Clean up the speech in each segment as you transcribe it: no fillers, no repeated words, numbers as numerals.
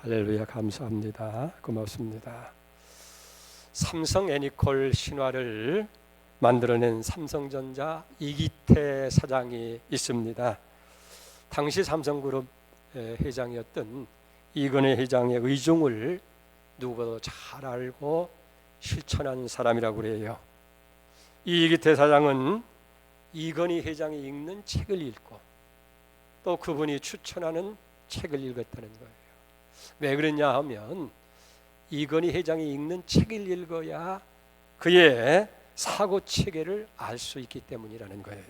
할렐루야, 감사합니다. 고맙습니다. 삼성 애니콜 신화를 만들어낸 삼성전자 이기태 사장이 있습니다. 당시 삼성그룹 회장이었던 이건희 회장의 의중을 누구도 잘 알고 실천한 사람이라고 그래요. 이 이기태 사장은 이건희 회장이 읽는 책을 읽고 또 그분이 추천하는 책을 읽었다는 거예요. 왜 그랬냐 하면 이건희 회장이 읽는 책을 읽어야 그의 사고 체계를 알 수 있기 때문이라는 거예요.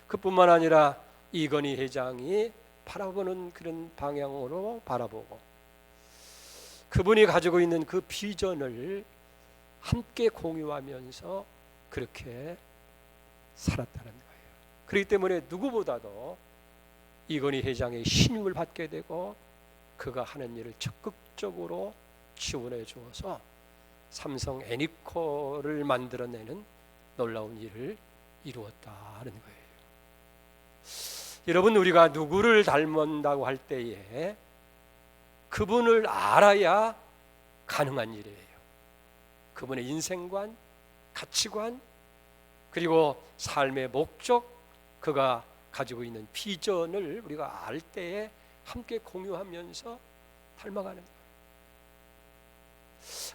그뿐만 아니라 이건희 회장이 바라보는 그런 방향으로 바라보고 그분이 가지고 있는 그 비전을 함께 공유하면서 그렇게 살았다는 거예요. 그렇기 때문에 누구보다도 이건희 회장의 신임을 받게 되고 그가 하는 일을 적극적으로 지원해 주어서 삼성 애니콜을 만들어내는 놀라운 일을 이루었다는 거예요. 여러분, 우리가 누구를 닮는다고 할 때에 그분을 알아야 가능한 일이에요. 그분의 인생관, 가치관, 그리고 삶의 목적, 그가 가지고 있는 비전을 우리가 알 때에 함께 공유하면서 닮아가는 거예요.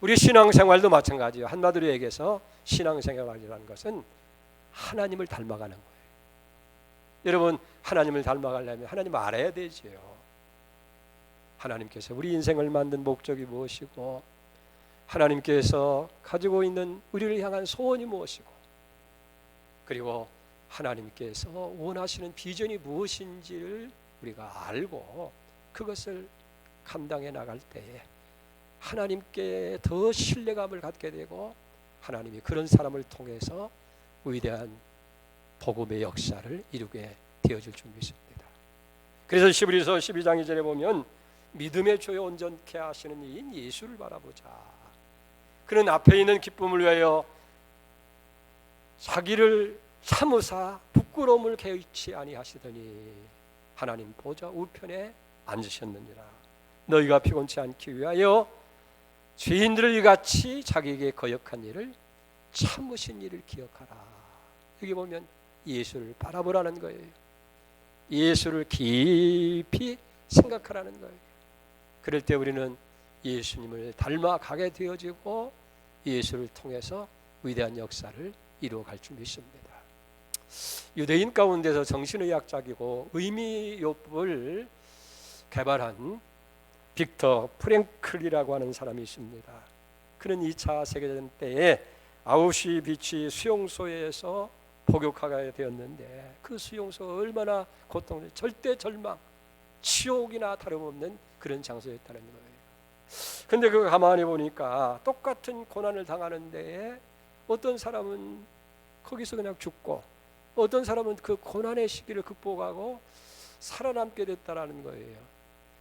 우리 신앙생활도 마찬가지예요. 한마디로 얘기해서 신앙생활이라는 것은 하나님을 닮아가는 거예요. 여러분, 하나님을 닮아가려면 하나님 알아야 되지요. 하나님께서 우리 인생을 만든 목적이 무엇이고 하나님께서 가지고 있는 우리를 향한 소원이 무엇이고 그리고 하나님께서 원하시는 비전이 무엇인지를 우리가 알고 그것을 감당해 나갈 때에 하나님께 더 신뢰감을 갖게 되고 하나님이 그런 사람을 통해서 위대한 복음의 역사를 이루게 되어질 줄 믿습니다. 그래서 히브리서 12장 2절에 보면 믿음의 조에 온전케 하시는 이인 예수를 바라보자. 그는 앞에 있는 기쁨을 위하여 자기를 참으사 부끄러움을 개의치 아니하시더니 하나님 보좌 우편에 앉으셨느니라. 너희가 피곤치 않기 위하여 죄인들을 이같이 자기에게 거역한 일을 참으신 일을 기억하라. 여기 보면 예수를 바라보라는 거예요. 예수를 깊이 생각하라는 거예요. 그럴 때 우리는 예수님을 닮아가게 되어지고 예수를 통해서 위대한 역사를 이루어갈 줄 믿습니다. 유대인 가운데서 정신의학자이고 의미요법을 개발한 빅터 프랭클이라고 하는 사람이 있습니다. 그는 2차 세계대전 때에 아우슈비츠 수용소에서 복역하게 되었는데 그 수용소가 얼마나 고통을 절대 절망, 지옥이나 다름없는 그런 장소였다는 거예요. 근데 그거 가만히 보니까 똑같은 고난을 당하는 데에 어떤 사람은 거기서 그냥 죽고 어떤 사람은 그 고난의 시기를 극복하고 살아남게 됐다라는 거예요.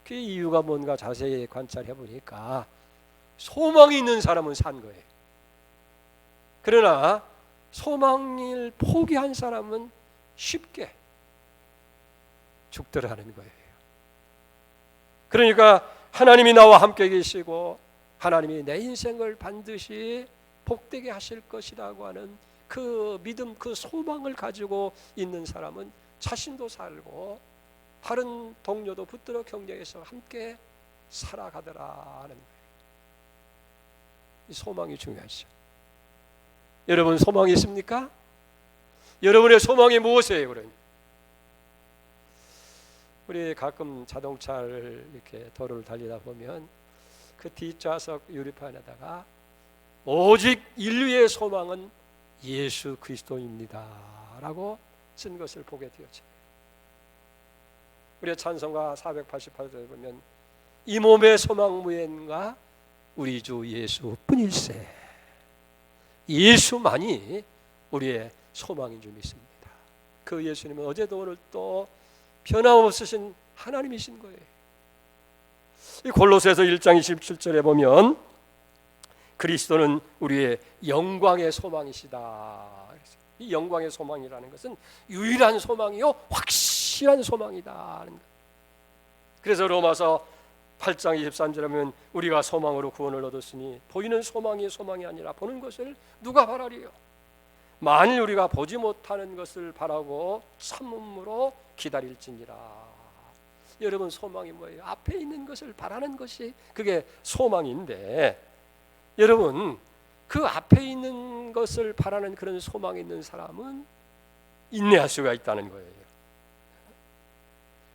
그 이유가 뭔가 자세히 관찰해 보니까 소망이 있는 사람은 산 거예요. 그러나 소망을 포기한 사람은 쉽게 죽더라는 거예요. 그러니까 하나님이 나와 함께 계시고 하나님이 내 인생을 반드시 복되게 하실 것이라고 하는 그 믿음, 그 소망을 가지고 있는 사람은 자신도 살고 다른 동료도 붙들어 격려해서 함께 살아가더라는 거예요. 이 소망이 중요하죠. 여러분, 소망이 있습니까? 여러분의 소망이 무엇이에요? 그러니 우리 가끔 자동차를 이렇게 도로를 달리다 보면 그 뒷좌석 유리판에다가 오직 인류의 소망은 예수 그리스도입니다 라고 쓴 것을 보게 되었죠. 우리 찬송가 488절에 보면 이 몸의 소망 무엔가 우리 주 예수뿐일세. 예수만이 우리의 소망인 줄 믿습니다. 그 예수님은 어제도 오늘도 변함없으신 하나님이신 거예요. 이 골로새서 1장 27절에 보면 그리스도는 우리의 영광의 소망이시다. 이 영광의 소망이라는 것은 유일한 소망이요 확실한 소망이다. 그래서 로마서 8장 23절에 보면 우리가 소망으로 구원을 얻었으니 보이는 소망이 소망이 아니라 보는 것을 누가 바라리요. 만일 우리가 보지 못하는 것을 바라고 참음으로 기다릴지니라. 여러분, 소망이 뭐예요? 앞에 있는 것을 바라는 것이 그게 소망인데, 여러분, 그 앞에 있는 것을 바라는 그런 소망이 있는 사람은 인내할 수가 있다는 거예요.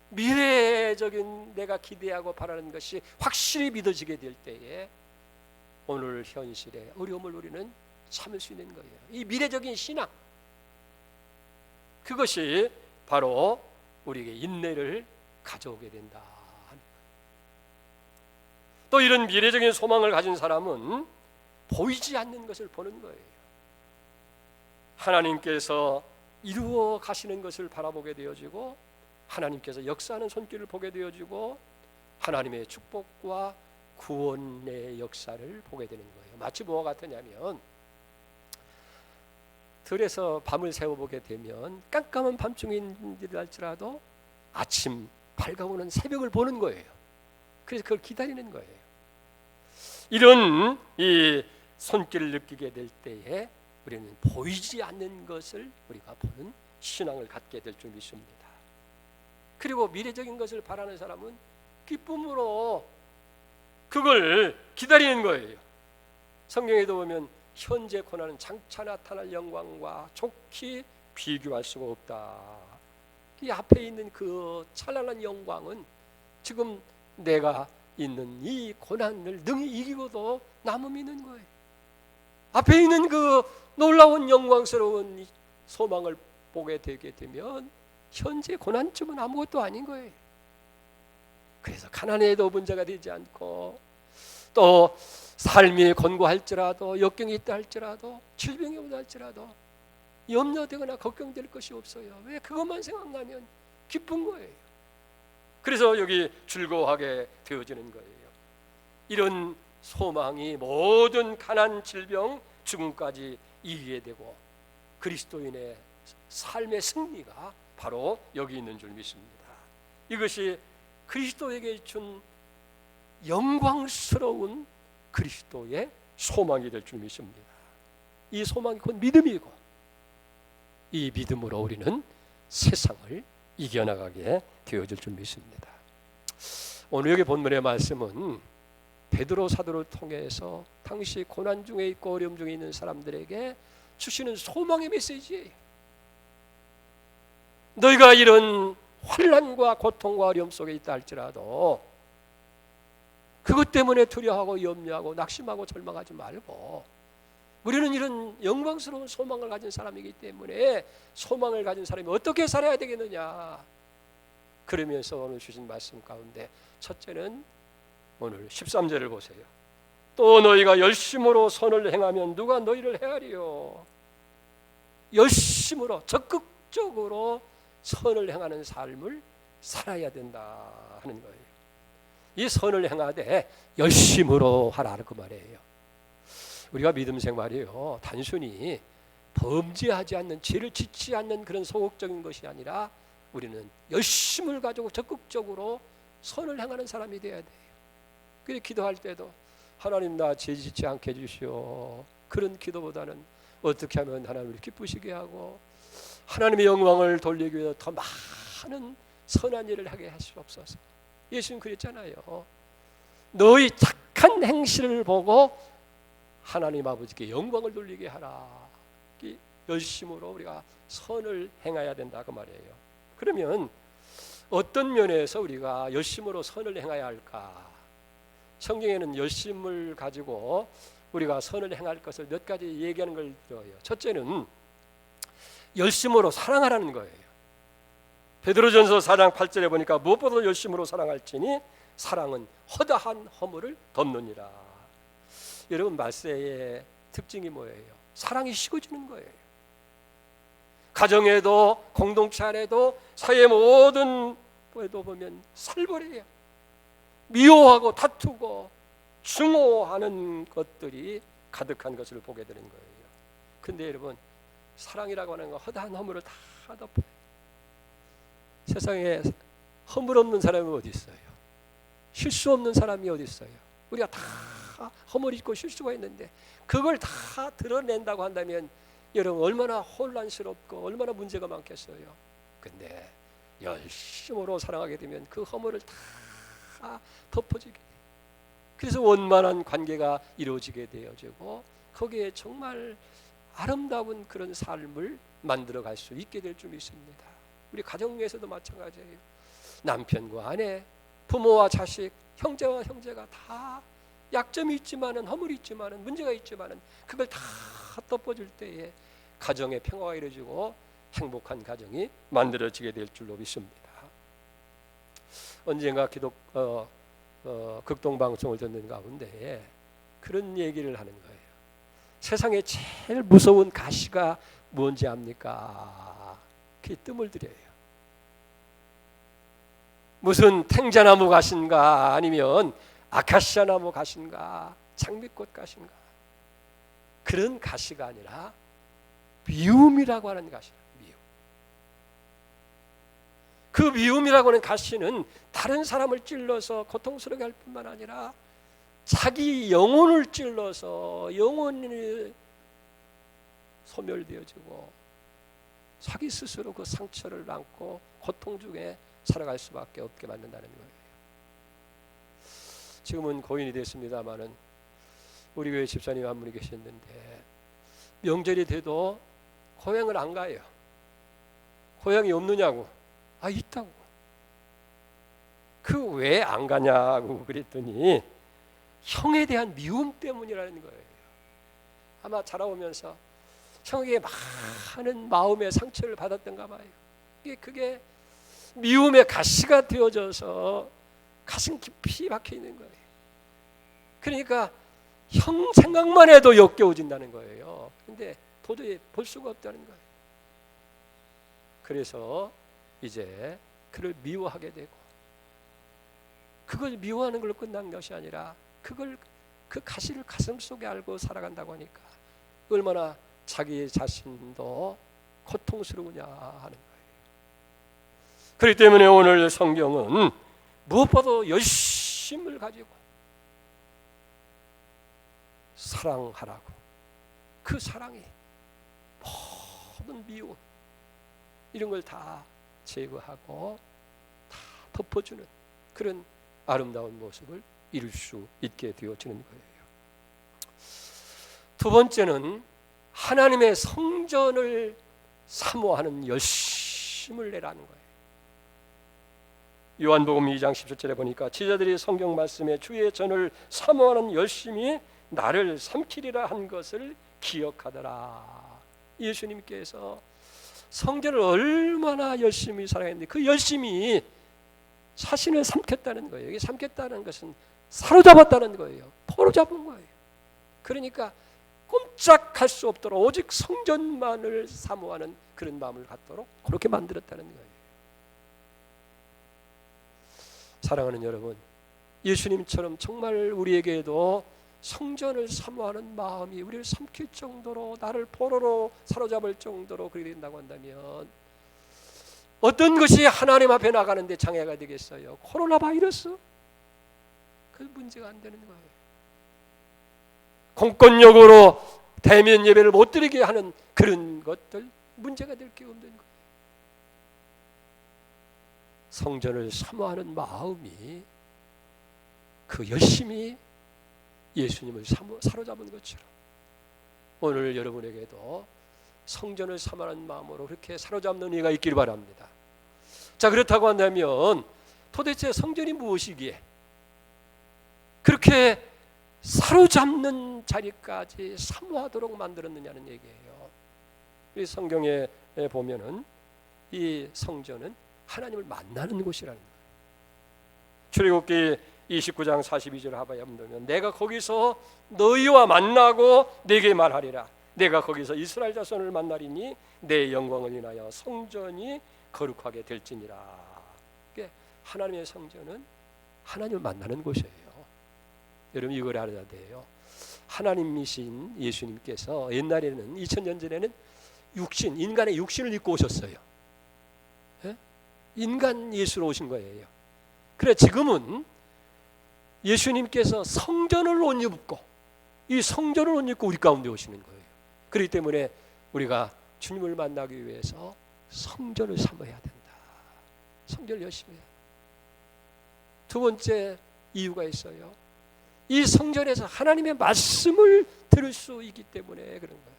미래적인 내가 기대하고 바라는 것이 확실히 믿어지게 될 때에 오늘 현실의 어려움을 우리는 참을 수 있는 거예요. 이 미래적인 신앙, 그것이 바로 우리에게 인내를 가져오게 된다. 또 이런 미래적인 소망을 가진 사람은 보이지 않는 것을 보는 거예요. 하나님께서 이루어 가시는 것을 바라보게 되어지고, 하나님께서 역사하는 손길을 보게 되어지고, 하나님의 축복과 구원의 역사를 보게 되는 거예요. 마치 뭐와 같으냐면, 들에서 밤을 새워보게 되면 깜깜한 밤중인지랄지라도 아침 밝아오는 새벽을 보는 거예요. 그래서 그걸 기다리는 거예요. 이런 이 손길을 느끼게 될 때에 우리는 보이지 않는 것을 우리가 보는 신앙을 갖게 될 줄 믿습니다. 그리고 미래적인 것을 바라는 사람은 기쁨으로 그걸 기다리는 거예요. 성경에도 보면 현재 고난은 장차 나타날 영광과 좋게 비교할 수가 없다. 이 앞에 있는 그 찬란한 영광은 지금 내가 있는 이 고난을 능히 이기고도 남음이 있는 거예요. 앞에 있는 그 놀라운 영광스러운 소망을 보게 되게 되면 현재 고난쯤은 아무것도 아닌 거예요. 그래서 가난에도 문제가 되지 않고, 또 삶이 권고할지라도, 역경이 있다 할지라도, 질병이 오다 할지라도 염려되거나 걱정될 것이 없어요. 왜? 그것만 생각나면 기쁜 거예요. 그래서 여기 즐거워하게 되어지는 거예요. 이런 소망이 모든 가난, 질병, 죽음까지 이기게 되고 그리스도인의 삶의 승리가 바로 여기 있는 줄 믿습니다. 이것이 그리스도에게 준 영광스러운 그리스도의 소망이 될 줄 믿습니다. 이 소망이 곧 믿음이고, 이 믿음으로 우리는 세상을 이겨나가게 되어질 줄 믿습니다. 오늘 여기 본문의 말씀은 베드로 사도를 통해서 당시 고난 중에 있고 어려움 중에 있는 사람들에게 주시는 소망의 메시지예요. 너희가 이런 환난과 고통과 어려움 속에 있다 할지라도 그것 때문에 두려워하고 염려하고 낙심하고 절망하지 말고, 우리는 이런 영광스러운 소망을 가진 사람이기 때문에 소망을 가진 사람이 어떻게 살아야 되겠느냐. 그러면서 오늘 주신 말씀 가운데 첫째는 오늘 13절을 보세요. 또 너희가 열심으로 선을 행하면 누가 너희를 헤아리요. 열심으로 적극적으로 선을 행하는 삶을 살아야 된다 하는 거예요. 이 선을 행하되 열심으로 하라 그 말이에요. 우리가 믿음 생활이요, 단순히 범죄하지 않는, 죄를 짓지 않는 그런 소극적인 것이 아니라 우리는 열심을 가지고 적극적으로 선을 행하는 사람이 되어야 돼요. 그래서 기도할 때도 하나님 나 죄 짓지 않게 해주시오, 그런 기도보다는 어떻게 하면 하나님을 기쁘시게 하고 하나님의 영광을 돌리기 위해서 더 많은 선한 일을 하게 하시옵소서. 예수님 그랬잖아요. 너희 착한 행실을 보고 하나님 아버지께 영광을 돌리게 하라. 열심으로 우리가 선을 행해야 된다 그 말이에요. 그러면 어떤 면에서 우리가 열심으로 선을 행해야 할까? 성경에는 열심을 가지고 우리가 선을 행할 것을 몇 가지 얘기하는 걸 들어요. 첫째는 열심으로 사랑하라는 거예요. 베드로전서 4장 8절에 보니까 무엇보다 열심으로 사랑할지니 사랑은 허다한 허물을 덮느니라. 여러분, 말세의 특징이 뭐예요? 사랑이 식어지는 거예요. 가정에도 공동체 안에도 사회 모든 에도 보면 살벌해요. 미워하고 다투고 증오하는 것들이 가득한 것을 보게 되는 거예요. 근데 여러분, 사랑이라고 하는 건 허다한 허물을 다 덮어요. 세상에 허물 없는 사람이 어디 있어요? 실수 없는 사람이 어디 있어요? 우리가 다 허물 있고 실수가 있는데 그걸 다 드러낸다고 한다면 여러분 얼마나 혼란스럽고 얼마나 문제가 많겠어요. 근데 열심으로 사랑하게 되면 그 허물을 다 덮어지게 돼요. 그래서 원만한 관계가 이루어지게 되어지고 거기에 정말 아름다운 그런 삶을 만들어갈 수 있게 될 줄 믿습니다. 우리 가정에서도 마찬가지예요. 남편과 아내, 부모와 자식, 형제와 형제가 다 약점이 있지만은 허물이 있지만은 문제가 있지만은 그걸 다 덮어줄 때에 가정의 평화가 이루어지고 행복한 가정이 만들어지게 될 줄로 믿습니다. 언젠가 극동 방송을 듣는 가운데 그런 얘기를 하는 거예요. 세상에 제일 무서운 가시가 뭔지 압니까? 그게 뜸을 들여요. 무슨 탱자나무 가시인가 아니면 아카시아 나무 가시인가 장미꽃 가시인가 그런 가시가 아니라 미움이라고 하는 가시라. 미움. 그 미움이라고 하는 가시는 다른 사람을 찔러서 고통스럽게 할 뿐만 아니라 자기 영혼을 찔러서 영혼이 소멸되어지고 자기 스스로 그 상처를 안고 고통 중에 살아갈 수밖에 없게 만든다는 거예요. 지금은 고인이 됐습니다마는 우리 교회 집사님 한 분이 계셨는데 명절이 돼도 고향을 안 가요. 고향이 없느냐고. 아, 있다고. 그 왜 안 가냐고 그랬더니 형에 대한 미움 때문이라는 거예요. 아마 자라오면서 형에게 많은 마음의 상처를 받았던가 봐요. 그게 미움의 가시가 되어져서 가슴 깊이 박혀 있는 거예요. 그러니까 형 생각만 해도 역겨워진다는 거예요. 근데 도저히 볼 수가 없다는 거예요. 그래서 이제 그를 미워하게 되고 그걸 미워하는 걸로 끝난 것이 아니라 그걸 그 가시를 가슴 속에 알고 살아간다고 하니까 얼마나 자기 자신도 고통스러우냐 하는 거예요. 그렇기 때문에 오늘 성경은 무엇보다 열심을 가지고 사랑하라고, 그 사랑이 모든 미움 이런 걸 다 제거하고 다 덮어주는 그런 아름다운 모습을 이룰 수 있게 되어지는 거예요. 두 번째는 하나님의 성전을 사모하는 열심을 내라는 거예요. 요한복음 2장 17절에 보니까 제자들이 성경 말씀에 주의 전을 사모하는 열심이 나를 삼키리라 한 것을 기억하더라. 예수님께서 성전을 얼마나 열심히 사랑했는데 그 열심이 자신을 삼켰다는 거예요. 이게 삼켰다는 것은 사로잡았다는 거예요. 포로잡은 거예요. 그러니까 꼼짝할 수 없도록 오직 성전만을 사모하는 그런 마음을 갖도록 그렇게 만들었다는 거예요. 사랑하는 여러분, 예수님처럼 정말 우리에게도 성전을 사모하는 마음이 우리를 삼킬 정도로 나를 포로로 사로잡을 정도로 그렇게 된다고 한다면 어떤 것이 하나님 앞에 나가는데 장애가 되겠어요? 코로나 바이러스? 그 문제가 안 되는 거예요. 공권력으로 대면 예배를 못 드리게 하는 그런 것들 문제가 될 게 없는 거예요. 성전을 사모하는 마음이 그 열심히 예수님을 사로잡은 것처럼 오늘 여러분에게도 성전을 사모하는 마음으로 그렇게 사로잡는 이가 있기를 바랍니다. 자, 그렇다고 한다면 도대체 성전이 무엇이기에 그렇게 사로잡는 자리까지 사모하도록 만들었느냐는 얘기예요. 이 성경에 보면은 이 성전은 하나님을 만나는 곳이라는 거예요. 출애굽기 29장 42절 하반에 보면 내가 거기서 너희와 만나고 내게 말하리라. 내가 거기서 이스라엘 자손을 만나리니 내 영광을 인하여 성전이 거룩하게 될지니라. 하나님의 성전은 하나님을 만나는 곳이에요. 여러분 이걸 알아야 돼요. 하나님이신 예수님께서 옛날에는 2000년 전에는 인간의 육신을 입고 오셨어요. 인간 예수로 오신 거예요. 그래 지금은 예수님께서 성전을 옷 입고 이 성전을 옷 입고 우리 가운데 오시는 거예요. 그렇기 때문에 우리가 주님을 만나기 위해서 성전을 삼아야 된다. 성전을 열심히 해야 된다. 두 번째 이유가 있어요. 이 성전에서 하나님의 말씀을 들을 수 있기 때문에 그런 거예요.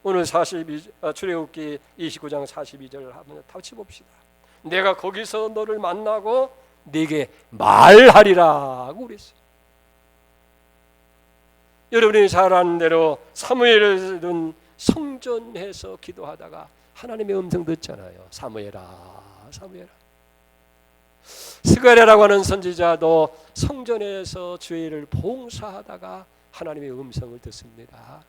오늘 출애굽기 29장 42절 한번 같이 봅시다. 내가 거기서 너를 만나고 네게 말하리라고 그랬어요. 여러분이 잘 아는 대로 사무엘은 성전에서 기도하다가 하나님의 음성 듣잖아요. 사무엘아, 사무엘아. 스가랴라고 하는 선지자도 성전에서 죄를 봉사하다가 하나님의 음성을 듣습니다.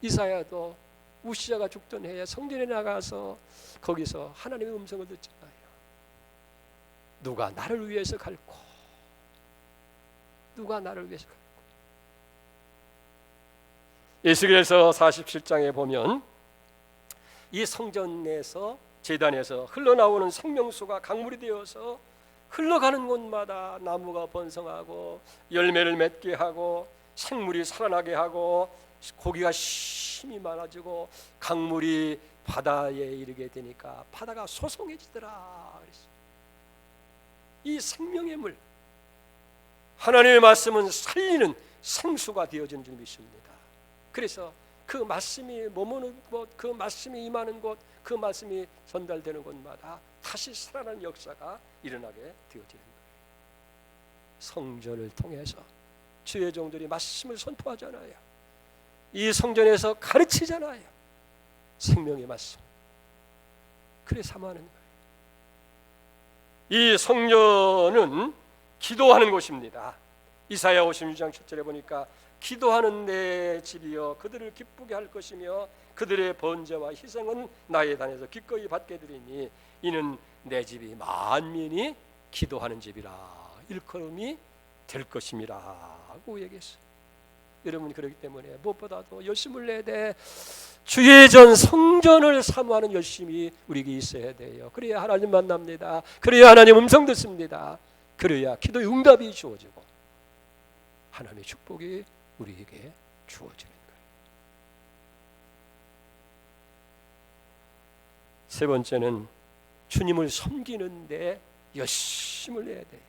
이사야도 우시아가 죽던 해에 성전에 나가서 거기서 하나님의 음성을 듣잖아요. 누가 나를 위해서 갈고, 누가 나를 위해서 갈고. 에스겔서 47장에 보면 이 성전에서 제단에서 흘러나오는 생명수가 강물이 되어서 흘러가는 곳마다 나무가 번성하고 열매를 맺게 하고 생물이 살아나게 하고 고기가 힘이 많아지고 강물이 바다에 이르게 되니까 바다가 소송해지더라 그랬어요. 이 생명의 물, 하나님의 말씀은 살리는 생수가 되어진 줄 믿습니다. 그래서 그 말씀이 머무는 곳, 그 말씀이 임하는 곳, 그 말씀이 전달되는 곳마다 다시 살아나는 역사가 일어나게 되어지는 거예요. 성전을 통해서 주의 종들이 말씀을 선포하잖아요. 이 성전에서 가르치잖아요. 생명의 말씀. 그래 삼하는 거예요. 이 성전은 기도하는 곳입니다. 이사야 56장 7절에 보니까 기도하는 내 집이여 그들을 기쁘게 할 것이며 그들의 번제와 희생은 나의 단에서 기꺼이 받게 되리니 이는 내 집이 만민이 기도하는 집이라 일컬음이 될 것임이라고 얘기했어요. 여러분 그렇기 때문에 무엇보다도 열심을 내야 돼. 주의 전 성전을 사모하는 열심이 우리에게 있어야 돼요. 그래야 하나님 만납니다. 그래야 하나님 음성 듣습니다. 그래야 기도의 응답이 주어지고 하나님의 축복이 우리에게 주어지는 거예요. 세 번째는 주님을 섬기는데 열심을 내야 돼요.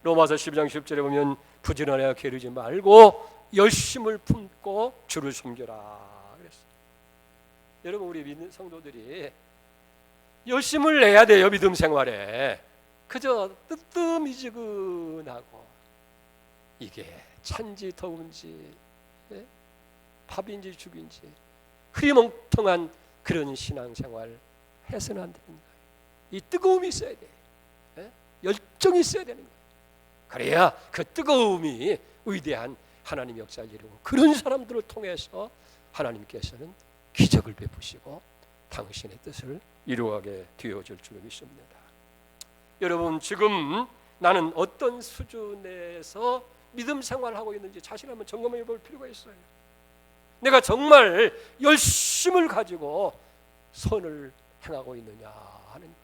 로마서 12장 10절에 보면 부지런하여 게으르지 말고 열심을 품고 주를 섬겨라 그랬어요. 여러분 우리 믿는 성도들이 열심을 내야 돼요. 믿음 생활에 그저 뜨뜻미지근하고 이게 찬지 더운지 밥인지 죽인지 흐리멍텅한 그런 신앙생활 해서는 안 되는 거예요. 이 뜨거움이 있어야 돼요. 열정이 있어야 되는 거예요. 그래야 그 뜨거움이 위대한 하나님 역사를 이루고 그런 사람들을 통해서 하나님께서는 기적을 베푸시고 당신의 뜻을 이루어가게 되어질 줄 믿습니다. 여러분 지금 나는 어떤 수준에서 믿음 생활하고 있는지 자신 한번 점검해 볼 필요가 있어요. 내가 정말 열심을 가지고 선을 행하고 있느냐 하는 거예요.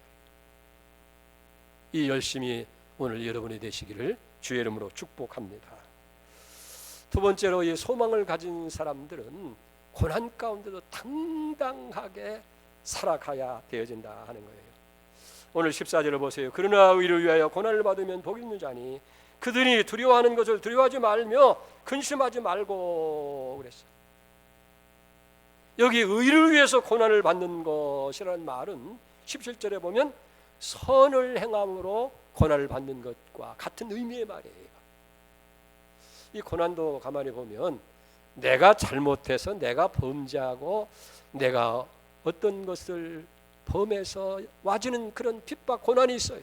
이 열심이 오늘 여러분이 되시기를 주의 이름으로 축복합니다. 두 번째로 이 소망을 가진 사람들은 고난 가운데도 당당하게 살아가야 되어진다 하는 거예요. 오늘 14절을 보세요. 그러나 의를 위하여 고난을 받으면 복이 있는 자니 그들이 두려워하는 것을 두려워하지 말며 근심하지 말고 그랬어요. 여기 의를 위해서 고난을 받는 것이라는 말은 17절에 보면 선을 행함으로 고난을 받는 것과 같은 의미의 말이에요. 이 고난도 가만히 보면 내가 잘못해서 내가 범죄하고 내가 어떤 것을 범해서 와지는 그런 핍박 고난이 있어요.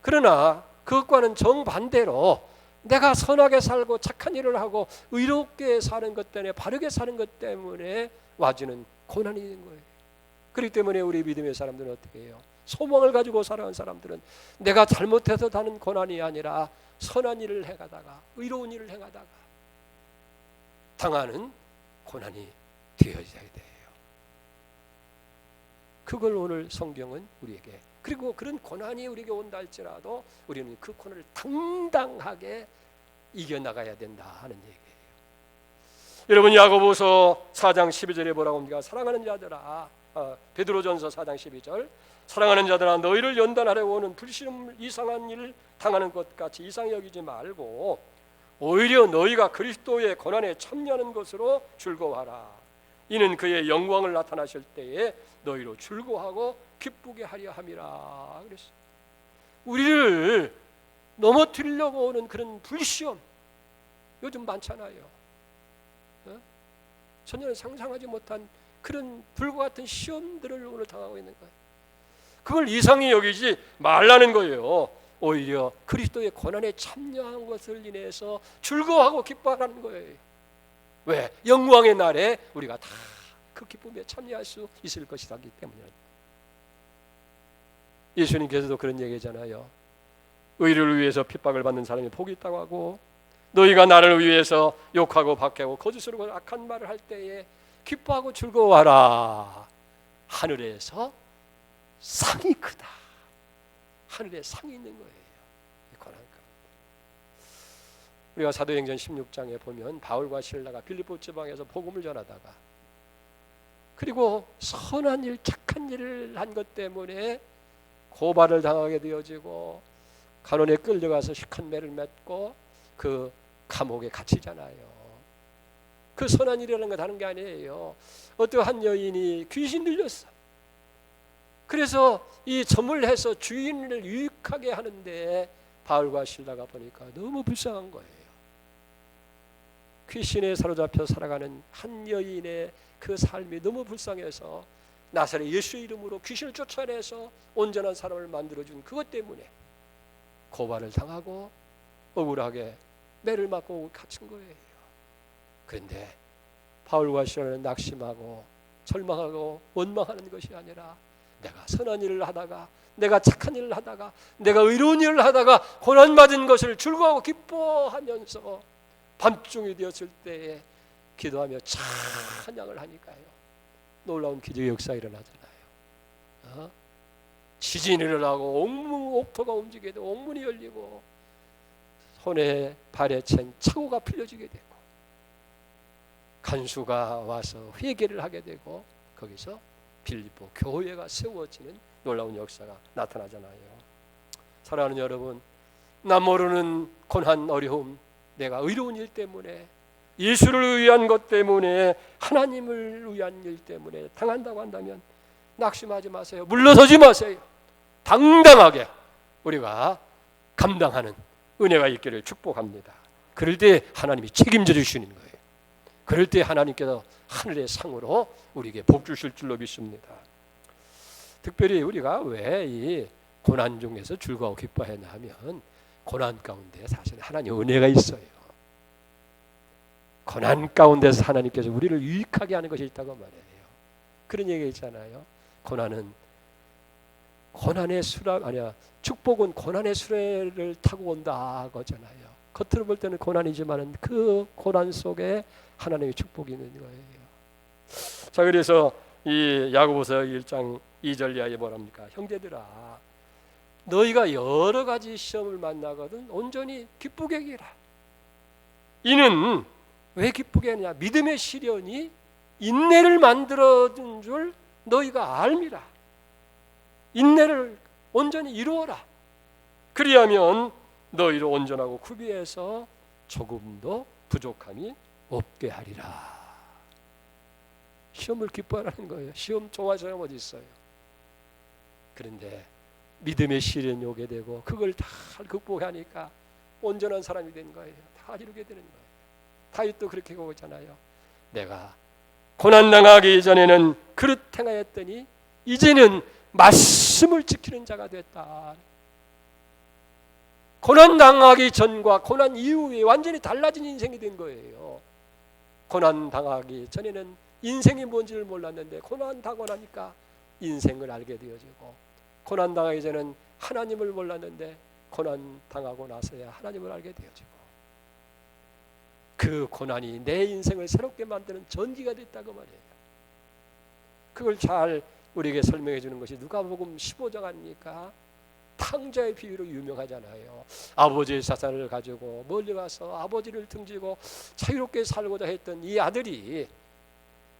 그러나 그것과는 정반대로 내가 선하게 살고 착한 일을 하고 의롭게 사는 것 때문에 바르게 사는 것 때문에 와지는 고난이 있는 거예요. 그렇기 때문에 우리 믿음의 사람들은 어떻게 해요? 소망을 가지고 살아온 사람들은 내가 잘못해서 다는 고난이 아니라 선한 일을 행하다가 의로운 일을 행하다가 당하는 고난이 되어져야 돼요. 그걸 오늘 성경은 우리에게 그리고 그런 고난이 우리에게 온다 할지라도 우리는 그 고난을 당당하게 이겨나가야 된다 하는 얘기예요. 여러분, 야고보서 4장 12절에 뭐라고 합니까? 사랑하는 자들아, 베드로전서 4장 12절, 사랑하는 자들아 너희를 연단하려고 오는 불신 이상한 일을 당하는 것 같이 이상히 여기지 말고 오히려 너희가 그리스도의 고난에 참여하는 것으로 즐거워하라. 이는 그의 영광을 나타나실 때에 너희로 즐거워하고 기쁘게 하려 함이라. 그랬어요. 우리를 넘어뜨리려고 오는 그런 불시험 요즘 많잖아요. 전혀 상상하지 못한 그런 불과 같은 시험들을 오늘 당하고 있는 거예요. 그걸 이상히 여기지 말라는 거예요. 오히려 그리스도의 고난에 참여한 것을 인해서 즐거워하고 기뻐하라는 거예요. 왜? 영광의 날에 우리가 다 그 기쁨에 참여할 수 있을 것이기 때문에. 예수님께서도 그런 얘기잖아요. 의를 위해서 핍박을 받는 사람이 복이 있다고 하고, 너희가 나를 위해서 욕하고 박해하고 거짓으로 악한 말을 할 때에 기뻐하고 즐거워하라. 하늘에서 상이 크다. 하늘에 상이 있는 거예요. 이 고난 가운데. 우리가 사도행전 16장에 보면 바울과 실라가 빌립보 지방에서 복음을 전하다가, 그리고 선한 일, 착한 일을 한 것 때문에 고발을 당하게 되어지고 간원에 끌려가서 시큰 매를 맺고 그 감옥에 갇히잖아요. 그 선한 일이라는 거 다른 게 아니에요. 어떠한 여인이 귀신 들렸어. 그래서 이 점을 해서 주인을 유익하게 하는데 바울과 실라가 보니까 너무 불쌍한 거예요. 귀신에 사로잡혀 살아가는 한 여인의 그 삶이 너무 불쌍해서 나사렛 예수의 이름으로 귀신을 쫓아내서 온전한 사람을 만들어준 그것 때문에 고발을 당하고 억울하게 매를 맞고 갇힌 거예요. 그런데 바울과 실라는 낙심하고 절망하고 원망하는 것이 아니라, 내가 선한 일을 하다가, 내가 착한 일을 하다가, 내가 의로운 일을 하다가 고난받은 것을 즐거워하고 기뻐하면서 밤중이 되었을 때에 기도하며 찬양을 하니까요, 놀라운 기적의 역사가 일어나잖아요. 지진이 일어나고 옥토가 움직이게 되고 옥문이 열리고 손에 발에 챈 차고가 풀려지게 되고 간수가 와서 회개를 하게 되고 거기서 빌립보 교회가 세워지는 놀라운 역사가 나타나잖아요. 사랑하는 여러분, 나 모르는 고난, 어려움, 내가 의로운 일 때문에, 예수를 위한 것 때문에, 하나님을 위한 일 때문에 당한다고 한다면 낙심하지 마세요. 물러서지 마세요. 당당하게 우리가 감당하는 은혜가 있기를 축복합니다. 그럴 때 하나님이 책임져 주시는 거예요. 그럴 때 하나님께서 하늘의 상으로 우리에게 복 주실 줄로 믿습니다. 특별히 우리가 왜 이 고난 중에서 즐거워 기뻐하냐 하면, 고난 가운데 사실 하나님의 은혜가 있어요. 고난 가운데서 하나님께서 우리를 유익하게 하는 것이 있다고 말해요. 그런 얘기 있잖아요. 고난의 수레 아니야, 축복은 고난의 수레를 타고 온다 거잖아요. 겉으로 볼 때는 고난이지만은 그 고난 속에 하나님의 축복이 있는 거예요. 자, 그래서 이 야고보서 1장 2절 이하에 뭐랍니까? 형제들아, 너희가 여러 가지 시험을 만나거든 온전히 기쁘게 여기라. 이는 왜 기쁘게 하느냐? 믿음의 시련이 인내를 만들어준 줄 너희가 알미라. 인내를 온전히 이루어라. 그리하면 너희를 온전하고 구비해서 조금도 부족함이 없게 하리라. 시험을 기뻐하라는 거예요. 시험 좋아하는 사람 어디 있어요? 그런데 믿음의 시련이 오게 되고 그걸 다 극복하니까 온전한 사람이 된 거예요. 다 이루게 되는 거예요. 다윗도 그렇게 고하잖아요. 내가 고난당하기 전에는 그릇 행하였더니 이제는 말씀을 지키는 자가 됐다. 고난당하기 전과 고난 이후에 완전히 달라진 인생이 된 거예요. 고난당하기 전에는 인생이 뭔지를 몰랐는데 고난당하고 나니까 인생을 알게 되어지고, 고난당하기 전에는 하나님을 몰랐는데 고난당하고 나서야 하나님을 알게 되어지고, 그 고난이 내 인생을 새롭게 만드는 전기가 됐다고 말이에요. 그걸 잘 우리에게 설명해 주는 것이 누가복음 15장 아닙니까? 탕자의 비유로 유명하잖아요. 아버지의 자산을 가지고 멀리 가서 아버지를 등지고 자유롭게 살고자 했던 이 아들이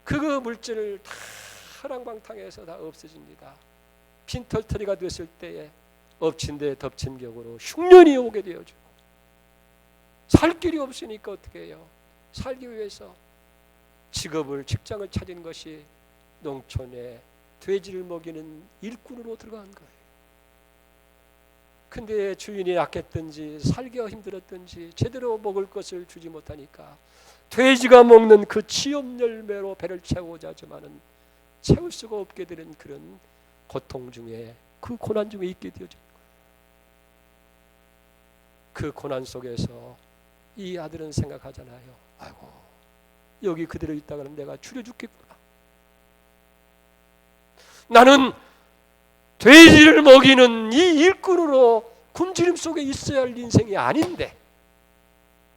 그 물질을 다 허랑방탕해서 다 없어집니다. 빈털터리가 됐을 때에 엎친 데 덮친 격으로 흉년이 오게 되어지고 살 길이 없으니까 어떻게 해요? 살기 위해서 직장을 찾은 것이 농촌에 돼지를 먹이는 일꾼으로 들어간 거예요. 근데 주인이 약했든지 살기가 힘들었든지 제대로 먹을 것을 주지 못하니까 돼지가 먹는 그 치염 열매로 배를 채우고자 하지만은 채울 수가 없게 되는 그런 고통 중에, 그 고난 중에 있게 되어진 거예요. 그 고난 속에서 이 아들은 생각하잖아요. 아이고, 여기 그대로 있다가는 내가 줄여 죽겠구나. 나는 돼지를 먹이는 이 일꾼으로 굶주림 속에 있어야 할 인생이 아닌데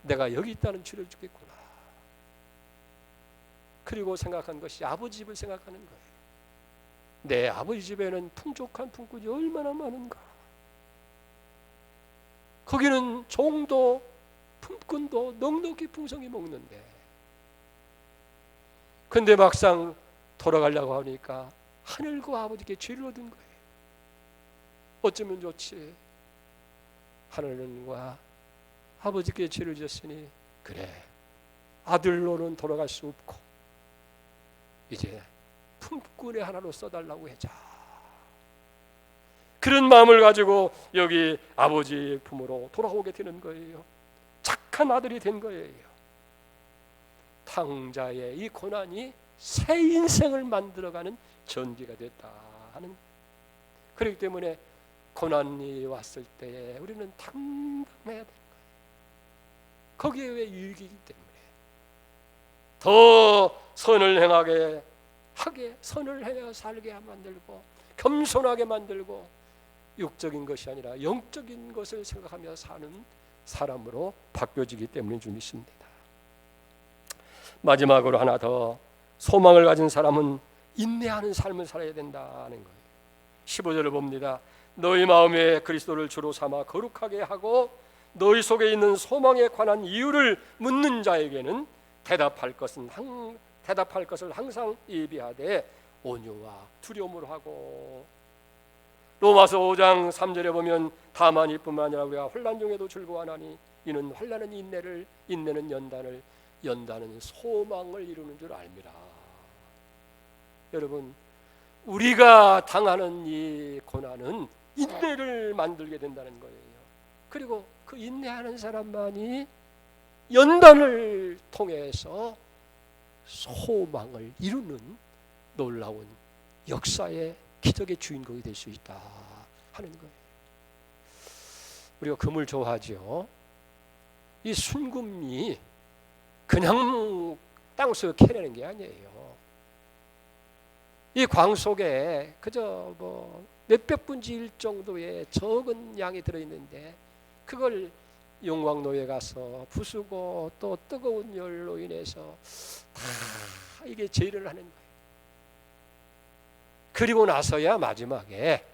내가 여기 있다는 줄여 죽겠구나. 그리고 생각한 것이 아버지 집을 생각하는 거예요. 내 아버지 집에는 풍족한 품꾼이 얼마나 많은가. 거기는 종도 품꾼도 넉넉히 풍성히 먹는데, 근데 막상 돌아가려고 하니까 하늘과 아버지께 죄를 얻은 거예요. 어쩌면 좋지. 하늘과 아버지께 죄를 졌으니 그래, 아들로는 돌아갈 수 없고 이제 품꾼의 하나로 써달라고 하자. 그런 마음을 가지고 여기 아버지 품으로 돌아오게 되는 거예요. 착한 아들이 된 거예요. 탕자의 이 고난이 새 인생을 만들어가는 전기가 됐다 하는 거예요. 그렇기 때문에 고난이 왔을 때에 우리는 당당해야 되는 거예요. 거기에 왜 유익이기 때문에 더 선을 행하게 선을 행해 살게 만들고 겸손하게 만들고 육적인 것이 아니라 영적인 것을 생각하며 사는 사람으로 바뀌어지기 때문인 줄 믿습니다. 마지막으로 하나 더, 소망을 가진 사람은 인내하는 삶을 살아야 된다는 거예요. 15절을 봅니다. 너희 마음에 그리스도를 주로 삼아 거룩하게 하고 너희 속에 있는 소망에 관한 이유를 묻는 자에게는 대답할 것을 항상 예비하되 온유와 두려움으로 하고. 로마서 5장 3절에 보면 다만 이뿐만 아니라 우리가 환난 중에도 즐거워하나니 이는 환난은 인내를, 인내는 연단을, 연단은 소망을 이루는 줄 알미라. 여러분, 우리가 당하는 이 고난은 인내를 만들게 된다는 거예요. 그리고 그 인내하는 사람만이 연단을 통해서 소망을 이루는 놀라운 역사의 기적의 주인공이 될 수 있다 하는 거예요. 우리가 금을 좋아하죠. 이 순금이 그냥 땅속에 캐내는 게 아니에요. 이 광 속에 그저 몇백 분지 1 정도의 적은 양이 들어있는데 그걸 용광로에 가서 부수고 또 뜨거운 열로 인해서 다 이게 제일을 하는 거예요. 그리고 나서야 마지막에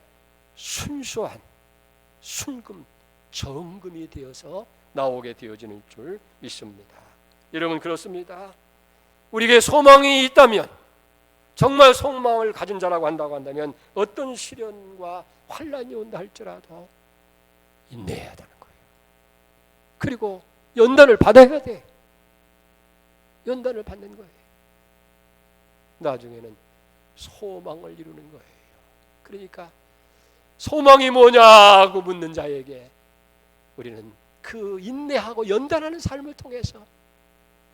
순수한 순금, 정금이 되어서 나오게 되어지는 줄 믿습니다. 여러분, 그렇습니다. 우리에게 소망이 있다면, 정말 소망을 가진 자라고 한다면 어떤 시련과 환난이 온다 할지라도 인내해야 되는 거예요. 그리고 연단을 받아야 돼. 연단을 받는 거예요. 나중에는 소망을 이루는 거예요. 그러니까 소망이 뭐냐고 묻는 자에게 우리는 그 인내하고 연단하는 삶을 통해서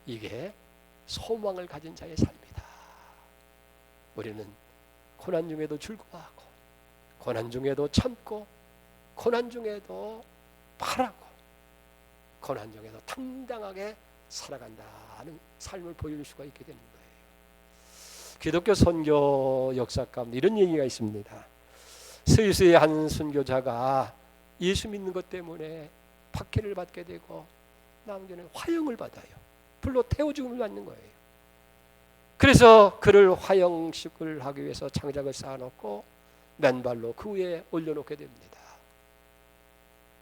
이게 소망을 가진 자의 삶이다. 우리는 고난 중에도 즐거워하고 고난 중에도 참고 고난 중에도 바라고 고난 중에도 당당하게 살아간다는 삶을 보여줄 수가 있게 되는 거예요. 기독교 선교 역사 가운데 이런 얘기가 있습니다. 스위스의 한 선교자가 예수 믿는 것 때문에 박해를 받게 되고 나중에는 화형을 받아요. 불로 태워 죽음을 받는 거예요. 그래서 그를 화형식을 하기 위해서 장작을 쌓아놓고 맨발로 그 위에 올려놓게 됩니다.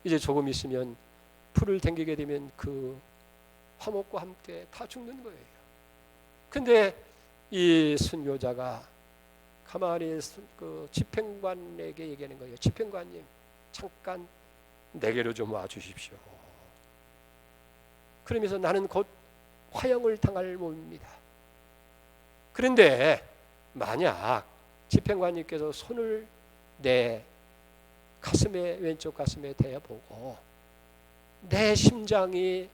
이제 조금 있으면 풀을 당기게 되면 그 화목과 함께 다 죽는 거예요. 근데 이 순교자가 가만히 그 집행관에게 얘기하는 거예요. 집행관님, 잠깐 내게로 좀 와주십시오. 그러면서 나는 곧 화형을 당할 몸입니다. 그런데 만약 집행관님께서 손을 내 가슴에, 왼쪽 가슴에 대어보고 내 심장이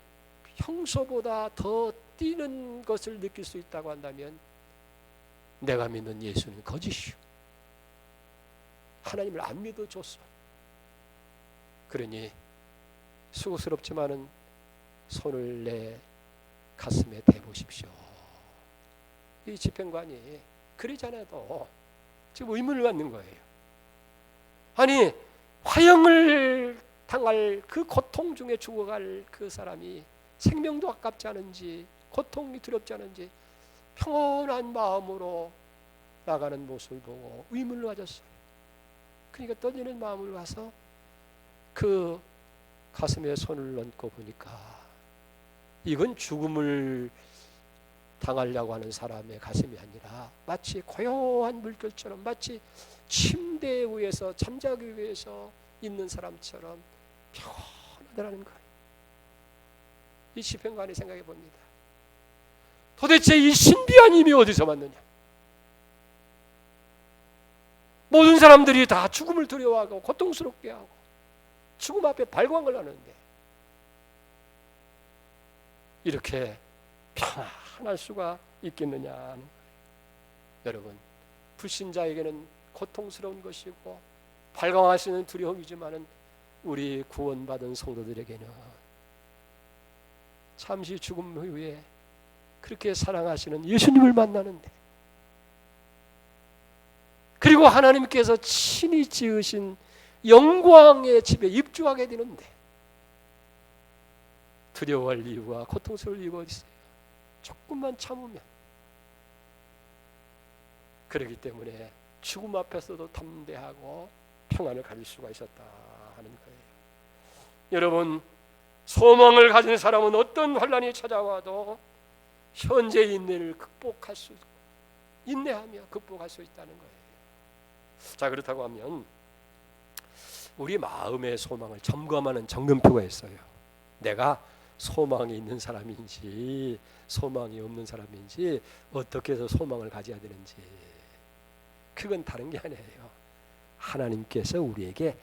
평소보다 더 뛰는 것을 느낄 수 있다고 한다면 내가 믿는 예수는 거짓이요, 하나님을 안 믿어줬어. 그러니 수고스럽지만은 손을 내 가슴에 대보십시오. 이 집행관이 그러지 않아도 지금 의문을 갖는 거예요. 아니, 화형을 당할 그 고통 중에 죽어갈 그 사람이 생명도 아깝지 않은지, 고통이 두렵지 않은지 평온한 마음으로 나가는 모습을 보고 의문을 가졌어요. 그러니까 떨리는 마음을 가서 그 가슴에 손을 얹고 보니까 이건 죽음을 당하려고 하는 사람의 가슴이 아니라 마치 고요한 물결처럼, 마치 침대 위에서 잠자기 위해서 있는 사람처럼 평온하다는 거예요. 이 집행관이 생각해 봅니다. 도대체 이 신비한 힘이 어디서 왔느냐? 모든 사람들이 다 죽음을 두려워하고 고통스럽게 하고 죽음 앞에 발광을 하는데 이렇게 평안할 수가 있겠느냐 하는 거예요. 여러분, 불신자에게는 고통스러운 것이고 발광할 수 있는 두려움이지만은 우리 구원받은 성도들에게는 잠시 죽음 후에 그렇게 사랑하시는 예수님을 만나는데, 그리고 하나님께서 친히 지으신 영광의 집에 입주하게 되는데 두려워할 이유와 고통스러울 이유가 어디 있어요? 조금만 참으면. 그렇기 때문에 죽음 앞에서도 담대하고 평안을 가질 수가 있었다 하는 거예요. 여러분, 소망을 가진 사람은 어떤 환난이 찾아와도 현재 인내를 극복할 수 있고 인내하며 극복할 수 있다는 거예요. 자, 그렇다고 하면 우리 마음의 소망을 점검하는 점검표가 있어요. 내가 소망이 있는 사람인지 소망이 없는 사람인지, 어떻게 해서 소망을 가져야 되는지, 그건 다른 게 아니에요. 하나님께서 우리에게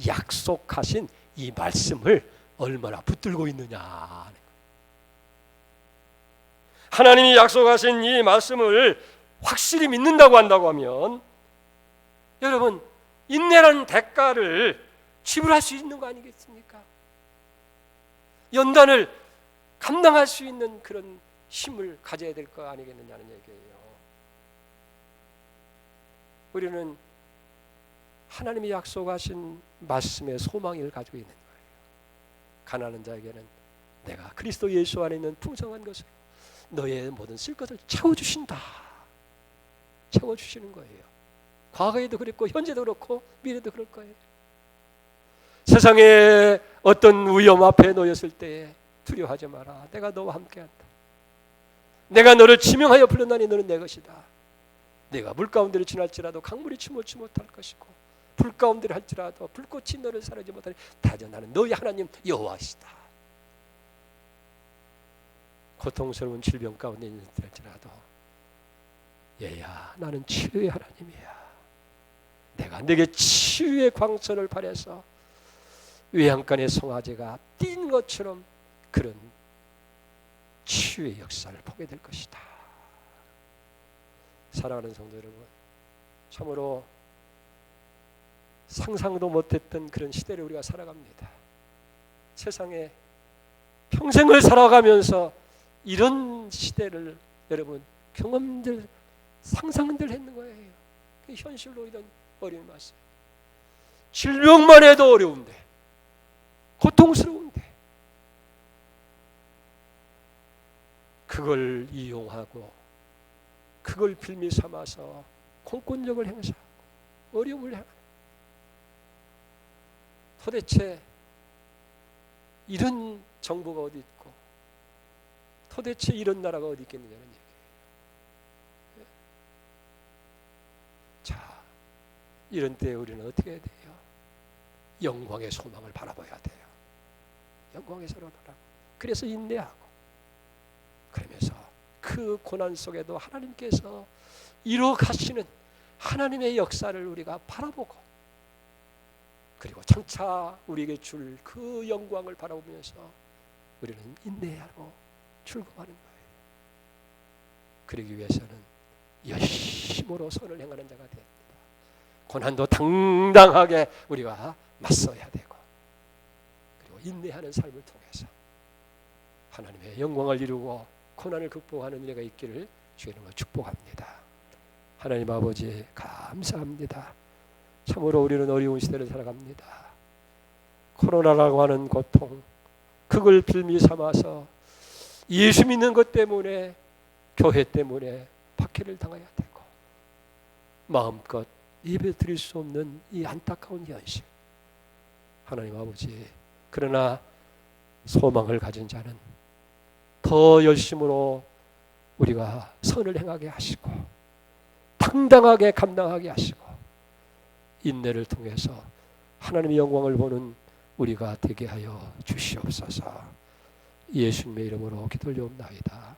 약속하신 이 말씀을 얼마나 붙들고 있느냐. 하나님이 약속하신 이 말씀을 확실히 믿는다고 한다고 하면 여러분, 인내라는 대가를 지불할 수 있는 거 아니겠습니까? 연단을 감당할 수 있는 그런 힘을 가져야 될 거 아니겠느냐는 얘기예요. 우리는 하나님이 약속하신 말씀의 소망을 가지고 있는 거예요. 가난한 자에게는 내가 그리스도 예수 안에 있는 풍성한 것으로 너의 모든 쓸 것을 채워주신다. 채워주시는 거예요. 과거에도 그랬고 현재도 그렇고 미래도 그럴 거예요. 세상에 어떤 위험 앞에 놓였을 때에 두려워하지 마라. 내가 너와 함께한다. 내가 너를 지명하여 불렀나니 너는 내 것이다. 내가 물 가운데를 지날지라도 강물이 침몰치 못할 것이고 불 가운데를 할지라도 불꽃이 너를 사르지 못하니 다저 나는 너희 하나님 여호와시다. 고통스러운 질병 가운데 있을지라도 얘야, 나는 치유의 하나님이야. 내가 내게 치유의 광선을 발해서 외양간의 송아지가 뛴 것처럼 그런 치유의 역사를 보게 될 것이다. 사랑하는 성도 여러분, 참으로 상상도 못했던 그런 시대를 우리가 살아갑니다. 세상에 평생을 살아가면서 이런 시대를 여러분 경험들, 상상들 했는 거예요. 현실로 이런 어려움이 왔어요. 질병만 해도 어려운데, 고통스러운데, 그걸 이용하고 그걸 빌미 삼아서 공권력을 행사하고 어려움을 행하는, 도대체 이런 정부가 어디 있고 도대체 이런 나라가 어디 있겠느냐는 얘기예요. 자, 이런 때에 우리는 어떻게 해야 돼요? 영광의 소망을 바라봐야 돼요. 영광의 소망을 바라보고, 그래서 인내하고, 그러면서 그 고난 속에도 하나님께서 이루어가시는 하나님의 역사를 우리가 바라보고, 그리고 장차 우리에게 줄 그 영광을 바라보면서 우리는 인내하고 출금하는 거예요. 그러기 위해서는 열심으로 선을 행하는 자가 됩니다. 고난도 당당하게 우리가 맞서야 되고, 그리고 인내하는 삶을 통해서 하나님의 영광을 이루고 고난을 극복하는 은혜가 있기를 주의 이름으로 축복합니다. 하나님 아버지 감사합니다. 참으로 우리는 어려운 시대를 살아갑니다. 코로나라고 하는 고통, 그걸 빌미 삼아서 예수 믿는 것 때문에, 교회 때문에 박해를 당해야 되고, 마음껏 예배 드릴 수 없는 이 안타까운 현실. 하나님 아버지, 그러나 소망을 가진 자는 더 열심으로 우리가 선을 행하게 하시고, 당당하게 감당하게 하시고, 인내를 통해서 하나님의 영광을 보는 우리가 되게 하여 주시옵소서. 예수님의 이름으로 기도를 올려옵나이다.